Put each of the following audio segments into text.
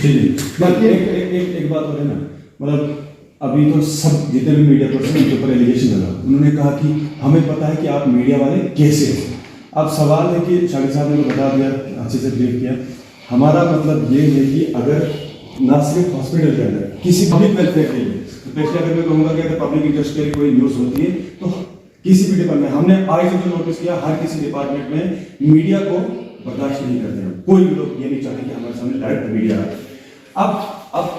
जी बाकी एक बात हो रही ना, मतलब अभी तो सब जितने भी मीडिया पर्सन उनके ऊपर एलिगेशन लगा, उन्होंने कहा कि हमें पता है कि आप मीडिया वाले कैसे हो। अब सवाल है कि शाकिर साहब ने तो बता दिया, अच्छे से ब्रीफ किया। हमारा मतलब ये है कि अगर ना सिर्फ हॉस्पिटल के अंदर किसी पब्लिक वेलफेयर के लिए, स्पेशली अगर मैं कहूँगा कि अगर पब्लिक इंटरेस्ट के लिए कोई न्यूज़ होती है तो किसी भी डिपार्टमेंट, हमने आज जो नोटिस किया हर किसी डिपार्टमेंट में मीडिया को बर्दाश्त नहीं करते हैं। कोई भी लोग ये नहीं चाहते कि हमारे सामने डायरेक्ट मीडिया आए। अब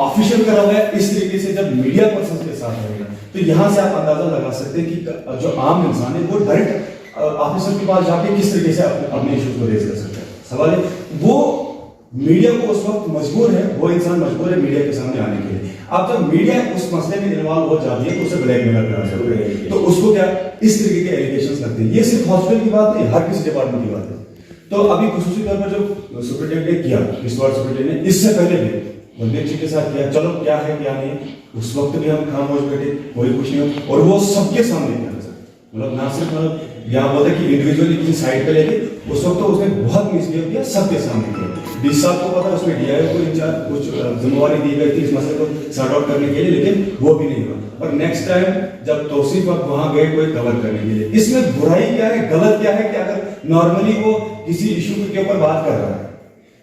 ऑफिशियल करा हुआ है इस तरीके से, जब मीडिया पर्सन के साथ रहेगा तो यहाँ से आप अंदाजा लगा सकते हैं कि जो आम इंसान है वो डायरेक्ट ऑफिसर के पास जाके किस तरीके से अपने इश्यूज को रेज कर सकता है। सवाल है वो मीडिया को उस वक्त मजबूर है, वो इंसान मजबूर है मीडिया के सामने आने के लिए। अब जब मीडिया उस मसले में इन्वॉल्व हो जाती है तो उसे ब्लैकमेल करा जाता है, तो उसको क्या इस तरीके के एलिगेशंस लगते हैं। ये सिर्फ हॉस्पिटल की बात नहीं, हर किसी डिपार्टमेंट की बात है। तो अभी खुसूसी तौर पर जो सुपरिटेंडेंट ने किया, इस बार सुपरिटेंडेंट ने इससे पहले भी बलदेव जी के साथ किया, चलो क्या है क्या नहीं, उस वक्त भी हम खामोश बैठे, कोई कुछ नहीं हो, और वो सबके सामने किया सर। मतलब ना सिर्फ मतलब यहाँ बोलते कि इंडिविजुअली किसी साइड पे लेके, उस वक्त तो उसने बहुत मिसबिहेव किया, सबके सामने किया। 20 साल को पता उसमें डीआईओ को इंचार्ज कुछ जिम्मेवारी दी गई थी इस मसले को सॉर्ट आउट करने के लिए, लेकिन वो भी नहीं हुआ। और नेक्स्ट टाइम जब तौसीफ वक्त वहां गए कोई कवर करने के लिए, इसमें बुराई क्या है, गलत क्या है कि अगर नॉर्मली वो किसी इशू के ऊपर बात कर रहा है,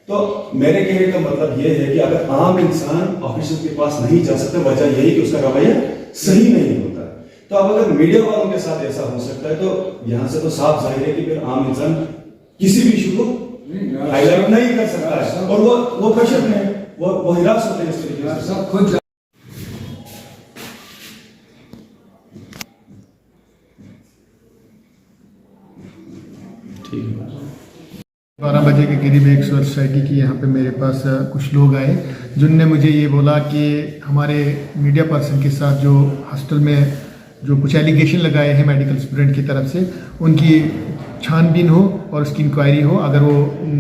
तो मेरे कहने का मतलब ये है कि अगर आम इंसान ऑफिसर के पास नहीं जा सकता, वजह यही कि उसका रवैया सही नहीं होता। तो अब अगर मीडिया वालों के साथ ऐसा हो सकता है, तो यहां से तो साफ जाहिर है कि फिर आम इंसान किसी भी इशू को हाईलाइट नहीं कर सकता है, और वो प्रेशर में है, वो हिरास होते हैं इस तरीके से सब खुद। ठीक है, 12 बजे के करीब एक सोसाइटी की यहाँ पे मेरे पास कुछ लोग आए जिनने मुझे ये बोला कि हमारे मीडिया पर्सन के साथ जो हॉस्टल में जो कुछ एलिगेशन लगाए हैं मेडिकल स्टूडेंट की तरफ से, उनकी छानबीन हो और उसकी इंक्वायरी हो। अगर वो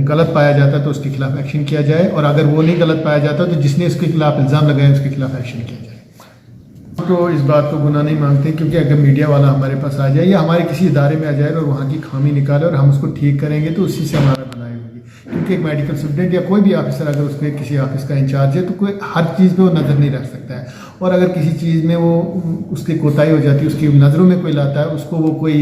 गलत पाया जाता है तो उसके खिलाफ एक्शन किया जाए, और अगर वो नहीं गलत पाया जाता तो जिसने उसके खिलाफ इल्ज़ाम लगाए उसके खिलाफ एक्शन किया जाए। तो इस बात को गुनाह नहीं मानते, क्योंकि अगर मीडिया वाला हमारे पास आ जाए या हमारे किसी इदारे में आ जाए और वहाँ की खामी निकाले और हम उसको ठीक करेंगे, तो उसी से हमारा भलाई होगी। क्योंकि एक मेडिकल स्टूडेंट या कोई भी ऑफिसर अगर उसके किसी ऑफिस का इंचार्ज है तो कोई हर चीज़ पे वो नज़र नहीं रख सकता है, और अगर किसी चीज़ में वो उसकी कोताही हो जाती है, उसकी नज़रों में कोई लाता है, उसको वो कोई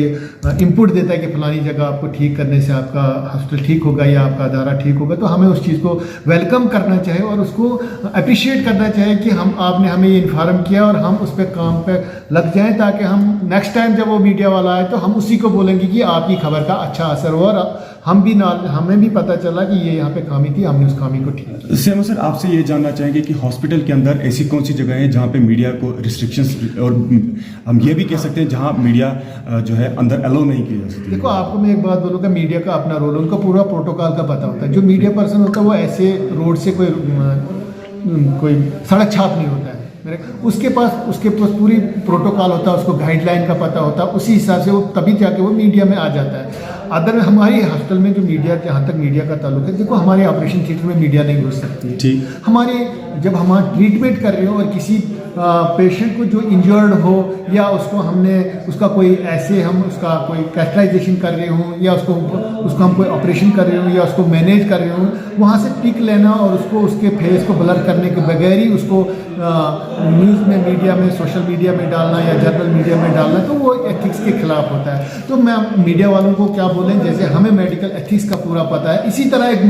इनपुट देता है कि फलानी जगह आपको ठीक करने से आपका हॉस्पिटल ठीक होगा या आपका अदारा ठीक होगा, तो हमें उस चीज़ को वेलकम करना चाहिए और उसको अप्रिशिएट करना चाहिए कि आपने हमें ये इन्फॉर्म किया और हम उस पर काम पे लग जाएं, ताकि हम नेक्स्ट टाइम जब वो मीडिया वाला आए तो हम उसी को बोलेंगे कि आपकी खबर का अच्छा असर हुआ, और हमें भी पता चला कि ये यहाँ पे खामी थी, हमने उस खामी को ठीक किया। सेम सर, आपसे ये जानना चाहेंगे कि हॉस्पिटल के अंदर ऐसी कौन सी जगह है जहाँ पे मीडिया को रिस्ट्रिक्शंस, और हम ये भी कह सकते हैं जहाँ मीडिया जो है अंदर अलाउ नहीं किया जा सकती? देखो, आपको मैं एक बात बोलूँगा, मीडिया का अपना रोल, उनका पूरा प्रोटोकॉल का पता होता है। जो मीडिया पर्सन होता है वो ऐसे रोड से कोई सड़क छाप नहीं होता है, उसके पास पूरी प्रोटोकॉल होता है, उसको गाइडलाइन का पता होता है, उसी हिसाब से वो तभी जाके वो मीडिया में आ जाता है। अदर हमारी हॉस्पिटल में जो मीडिया, जहाँ तक मीडिया का ताल्लुक है, देखो हमारे ऑपरेशन थिएटर में मीडिया नहीं घुस सकती है। हमारे जब हम ट्रीटमेंट कर रहे हो और किसी पेशेंट को जो इंजर्ड हो या उसका कोई ऐसे हम उसका कोई कैस्टराइजेशन कर रहे हो या उसको हम कोई ऑपरेशन कर रहे हो या उसको मैनेज कर रहे हो, वहाँ से पिक लेना और उसके फेस को ब्लर करने के बगैर ही उसको न्यूज़ में, मीडिया में, सोशल मीडिया में डालना या जनरल मीडिया में डालना, तो वो एथिक्स के खिलाफ होता है। तो मैं मीडिया वालों को क्या बोलें, जैसे हमें मेडिकल एथिक्स का पूरा पता है, इसी तरह एक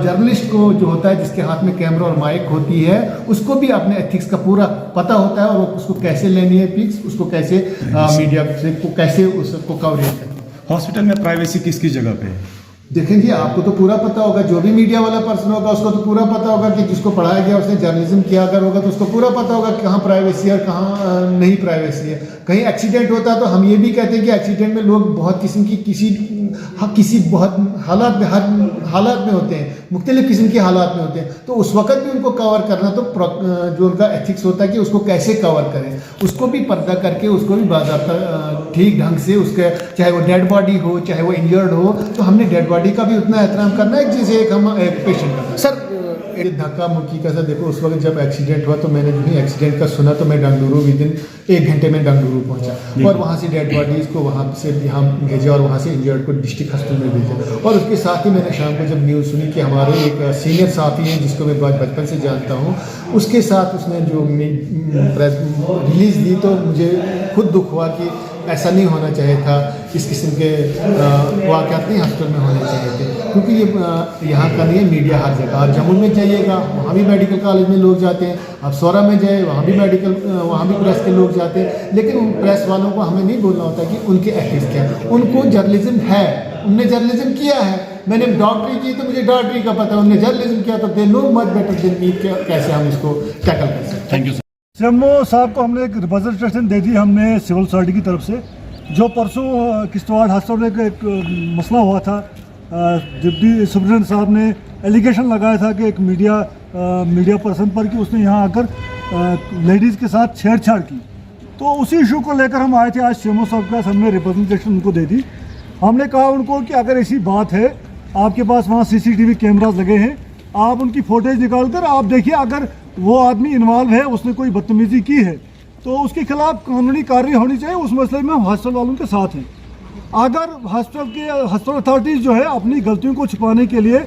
जर्नलिस्ट को जो होता है, जिसके हाथ में कैमरा और माइक होती है, उसको भी अपने एथिक्स का पूरा पता होता है, और उसको कैसे लेनी है पिक्स, उसको कैसे मीडिया से कैसे उसको कवरेज करना है। हॉस्पिटल में प्राइवेसी किस जगह पे है? देखेंगे, आपको तो पूरा पता होगा, जो भी मीडिया वाला पर्सन होगा उसको तो पूरा पता होगा कि जिसको पढ़ाया गया उसने जर्नलिज्म किया अगर होगा तो उसको पूरा पता होगा कहाँ प्राइवेसी है और कहाँ नहीं प्राइवेसी है। कहीं एक्सीडेंट होता है तो हम ये भी कहते हैं कि एक्सीडेंट में लोग बहुत किस्म की किसी बहुत हालात में होते हैं, मुख्तलिफ किस्म के हालात में होते हैं, तो उस वक्त भी उनको कवर करना, तो जो उनका एथिक्स होता है कि उसको कैसे कवर करें, उसको भी पर्दा करके उसको भी बाज़ाब्ता ठीक ढंग से, उसके चाहे वो डेड बॉडी हो चाहे वो इंजर्ड हो, तो हमने डेड बॉडी का भी उतना एहतराम करना है जैसे एक पेशेंट का। सर, धक्का मुक्की का, सर देखो उस वक्त जब एक्सीडेंट हुआ तो मैंने जो ही एक्सीडेंट का सुना तो मैं डंगडुरू विदिन 1 घंटे में डंगडुरू पहुंचा और वहाँ से डेड बॉडीज़ को वहाँ से यहाँ भेजा और वहाँ से इंजर्ड को डिस्ट्रिक्ट हॉस्पिटल में भेजा। और उसके साथ ही मैंने शाम को जब न्यूज़ सुनी कि हमारे एक सीनियर साथी हैं जिसको मैं बचपन से जानता हूँ, उसके साथ उसने जो प्रेस रिलीज़ दी, तो मुझे खुद दुख हुआ कि ऐसा नहीं होना चाहिए था। इस किस्म के वाक़यात नहीं हॉस्पिटल में होने चाहिए थे, क्योंकि ये यहाँ का नहीं है, मीडिया हर जगह। आप जम्मू में जाइएगा, वहाँ भी मेडिकल कॉलेज में लोग जाते हैं, आप सौरा में जाए वहाँ भी वहाँ भी प्रेस के लोग जाते हैं, लेकिन उन प्रेस वालों को हमें नहीं बोलना होता कि उनके एथिक्स क्या है। उनको जर्नलिज्म है, उनने जर्नलिज्म किया है। मैंने डॉक्टरी की तो मुझे डॉक्टरी का पता है, उनने जर्नलिज्म किया तो they know much better than me कैसे हम इसको टैकल कर सकते हैं। Thank you sir. सीएमओ साहब को हमने एक रिप्रेजेंटेशन दे दी हमने सिविल सोसाइटी की तरफ से। जो परसों किश्तवाड़ हॉस्पिटल में एक मसला हुआ था, डिप्टी सुप्रिटेंडेंट साहब ने एलिगेशन लगाया था कि एक मीडिया पर्सन पर कि उसने यहाँ आकर लेडीज़ के साथ छेड़छाड़ की। तो उसी इशू को लेकर हम आए थे आज सीएमओ साहब के पास, हमने रिप्रेजेंटेशन उनको दे दी। हमने कहा उनको कि अगर ऐसी बात है, आपके पास वहाँ CCTV कैमराज लगे हैं, आप उनकी फोटेज निकाल कर आप देखिए, अगर वो आदमी इन्वॉल्व है, उसने कोई बदतमीज़ी की है तो उसके खिलाफ कानूनी कार्रवाई होनी चाहिए। उस मसले में हम हॉस्पिटल वालों के साथ हैं। अगर हॉस्पिटल अथॉरिटीज़ जो है अपनी गलतियों को छिपाने के लिए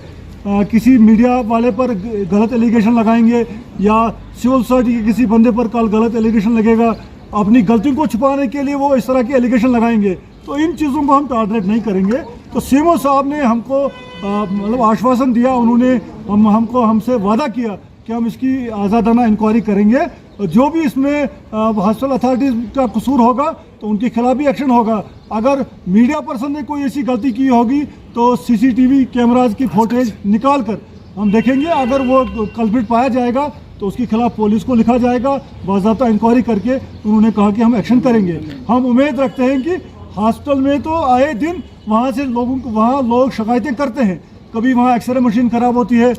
किसी मीडिया वाले पर गलत एलिगेशन लगाएंगे या सिविल सोसाइटी के किसी बंदे पर कल गलत एलिगेशन लगेगा, अपनी गलतियों को छिपाने के लिए वो इस तरह के एलिगेशन लगाएंगे, तो इन चीज़ों को हम टॉलरेट नहीं करेंगे। तो सीएमओ साहब ने हमको मतलब आश्वासन दिया, उन्होंने हमसे वादा किया कि हम इसकी आज़ादाना इंक्वायरी करेंगे। जो भी इसमें हॉस्पिटल अथॉरिटीज़ का कसूर होगा तो उनके खिलाफ भी एक्शन होगा। अगर मीडिया पर्सन ने कोई ऐसी गलती की होगी तो CCTV कैमराज की फुटेज निकाल कर हम देखेंगे। अगर वो कल्प्रिट पाया जाएगा तो उसके खिलाफ पुलिस को लिखा जाएगा, बाज़ाब्ता इंक्वायरी करके उन्होंने कहा कि हम एक्शन करेंगे। हम उम्मीद रखते हैं कि हॉस्पिटल में तो आए दिन वहाँ से वहाँ लोग शिकायतें करते हैं, कभी वहाँ एक्सरे मशीन ख़राब होती है,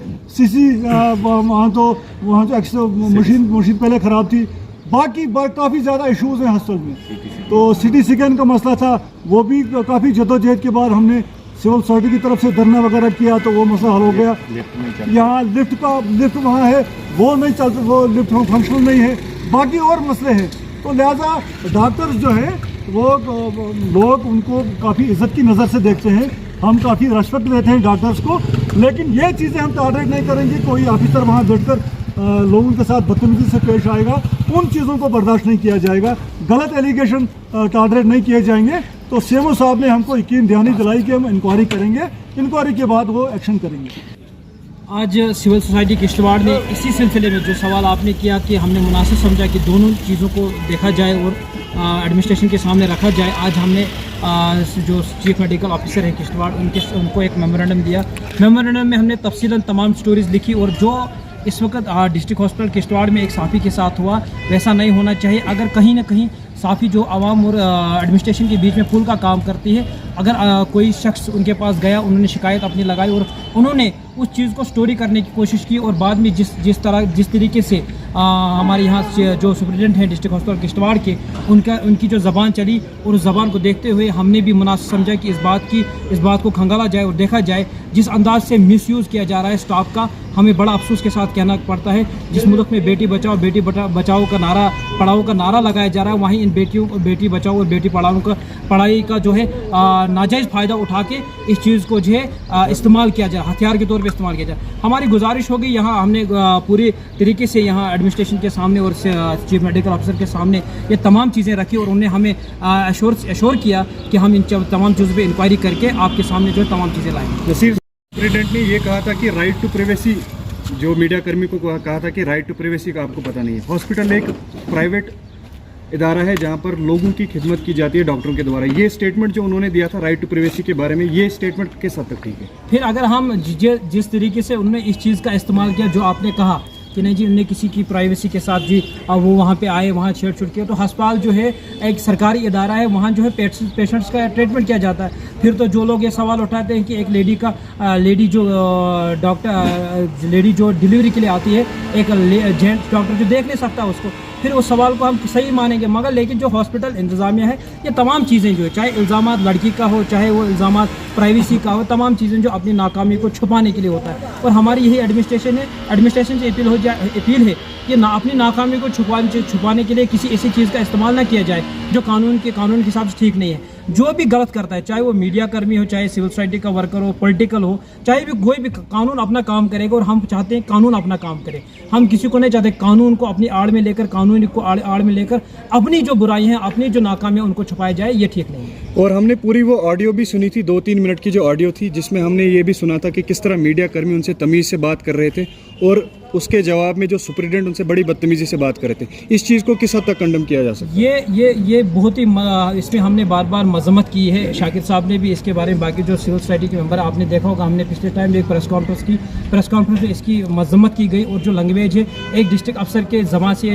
वहाँ तो एक्सरे मशीन पहले ख़राब थी, बाकी काफ़ी ज़्यादा इश्यूज़ हैं हॉस्पिटल में। तो CT स्कैन का मसला था, वो भी काफ़ी जद्दोजहद के बाद हमने सिविल सोसाइटी की तरफ से धरना वगैरह किया तो वो मसला हल हो गया। यहाँ लिफ्ट वहाँ है, वो नहीं चलता, वो लिफ्ट फंक्शनल नहीं है, बाकी और मसले हैं। तो लिहाजा डॉक्टर्स जो हैं वो लोग उनको काफ़ी इज़्ज़त की नज़र से देखते हैं, हम काफ़ी रिस्पेक्ट देते हैं डॉक्टर्स को, लेकिन ये चीज़ें हम टॉलरेट नहीं करेंगे। कोई ऑफिसर वहाँ बैठकर लोगों के साथ बदतमीजी से पेश आएगा, उन चीज़ों को बर्दाश्त नहीं किया जाएगा, गलत एलिगेशन टॉलरेट नहीं किए जाएंगे। तो सीएमओ साहब ने हमको यकीन दहानी दिलाई कि हम इंक्वायरी करेंगे, इंक्वायरी के बाद वो एक्शन करेंगे। आज सिविल सोसाइटी किश्तवाड़ ने इसी सिलसिले में जो सवाल आपने किया कि हमने मुनासिब समझा कि दोनों चीज़ों को देखा जाए और एडमिनिस्ट्रेशन के सामने रखा जाए। आज हमने जो चीफ मेडिकल ऑफिसर है किश्तवाड़ उनको एक मेमोरेंडम दिया। मेमोरेंडम में हमने तफसीलन तमाम स्टोरीज़ लिखी और जो इस वक्त डिस्ट्रिक्ट हॉस्पिटल किश्तवाड़ में एक साफ़ी के साथ हुआ वैसा नहीं होना चाहिए। अगर कहीं ना कहीं साफ़ी जो आवाम और एडमिनिस्ट्रेशन के बीच में पुल का काम करती है, अगर कोई शख्स उनके पास गया, उन्होंने शिकायत अपनी लगाई और उन्होंने उस चीज़ को स्टोरी करने की कोशिश की और बाद में जिस तरीके से हमारे यहाँ जो सुप्रिटेंडेंट हैं डिस्ट्रिक्ट हॉस्पिटल किश्तवाड़ के उनकी जो ज़बान चली और उस ज़बान को देखते हुए हमने भी मुनासिब समझा कि इस बात को खंगाला जाए और देखा जाए जिस अंदाज से मिसयूज़ किया जा रहा है स्टाफ का। हमें बड़ा अफसोस के साथ कहना पड़ता है, जिस मुल्क में बेटी बचाओ बेटी बचाओ का नारा पढ़ाओ का नारा लगाया जा रहा है, वहीं इन बेटी बचाओ और बेटी पढ़ाई का जो है नाजायज़ फ़ायदा उठा के इस चीज़ को जो है इस्तेमाल किया जाए, हथियार के तौर पे इस्तेमाल किया जाए। हमारी गुजारिश होगी, यहाँ हमने पूरे तरीके से यहाँ एडमिनिस्ट्रेशन के सामने और चीफ मेडिकल ऑफिसर के सामने ये तमाम चीज़ें रखी और उन्होंने हमें एश्योर किया कि हम इन तमाम चीज़ों पर इंक्वायरी करके आपके सामने जो है तमाम चीज़ें लाएंगे। प्रेसिडेंट ने ये कहा था कि राइट टू प्राइवेसी, जो मीडिया कर्मी को कहा था कि राइट टू प्राइवेसी का आपको पता नहीं है। हॉस्पिटल एक प्राइवेट इदारा है जहां पर लोगों की खिदमत की जाती है डॉक्टरों के द्वारा। ये स्टेटमेंट जो उन्होंने दिया था राइट टू प्राइवेसी के बारे में, ये स्टेटमेंट किस हद तक ठीक है? फिर अगर हम जिस तरीके से उन्होंने इस चीज़ का इस्तेमाल किया, जो आपने कहा कि नहीं जी उन्होंने किसी की प्राइवेसी के साथ जी वो वहाँ पे आए, वहाँ छेड़छाड़ किया, तो अस्पताल जो है एक सरकारी इदारा है, वहाँ जो है पेशेंट्स का ट्रीटमेंट किया जाता है। फिर तो जो लोग ये सवाल उठाते हैं कि एक लेडी जो डिलीवरी के लिए आती है, एक जेंट्स डॉक्टर जो देख नहीं सकता उसको, फिर उस सवाल को हम सही मानेंगे। मगर लेकिन जो हॉस्पिटल इंतज़ामिया है, ये तमाम चीज़ें जो है, चाहे इल्ज़ामात लड़की का हो, चाहे वो इल्ज़ामात प्राइवेसी का हो, तमाम चीज़ें जो अपनी नाकामी को छुपाने के लिए होता है। और हमारी यही एडमिनिस्ट्रेशन से अपील है कि अपनी नाकामी को छुपाने के लिए किसी ऐसी चीज़ का इस्तेमाल ना किया जाए जो कानून के हिसाब से ठीक नहीं है। जो भी गलत करता है, चाहे वो मीडिया कर्मी हो, चाहे सिविल सोसाइटी का वर्कर हो, पॉलिटिकल हो, चाहे भी कोई भी, कानून अपना काम करेगा और हम चाहते हैं कानून अपना काम करे। हम किसी को नहीं चाहते कानून को अपनी आड़ में लेकर, कानून को आड़ में लेकर अपनी जो बुराई हैं, अपनी जो नाकामी है उनको छुपाया जाए, ये ठीक नहीं है। और हमने पूरी वो ऑडियो भी सुनी थी, 2-3 मिनट की जो ऑडियो थी, जिसमें हमने ये भी सुना था कि किस तरह मीडिया कर्मी उनसे तमीज़ से बात कर रहे थे और उसके जवाब में जो सुपरिटेंडेंट उनसे बड़ी बदतमीजी से बात कर रहे थे। इस चीज़ को किस हद तक कंडम किया जा सकता है? ये बहुत ही इसमें हमने बार बार मजम्मत की है। शाकिर साहब ने भी इसके बारे में, बाकी जो सिविल सोसाइटी के मेंबर आपने देखा होगा, हमने पिछले टाइम एक प्रेस कॉन्फ्रेंस में इसकी मजम्मत की गई। और जो लैंग्वेज है एक डिस्ट्रिक्ट अफसर के ज़बान से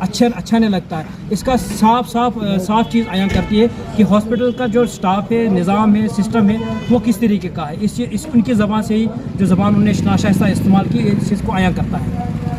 अच्छा नहीं लगता है। इसका साफ चीज़ आया करती है कि हॉस्पिटल का जो स्टाफ है, निज़ाम है, सिस्टम है, वो किस तरीके का है। इस उनकी ज़बान से ही, जो ज़बान उन्होंने नाशाइस्ता इस्तेमाल की, इस चीज़ को आया करता है।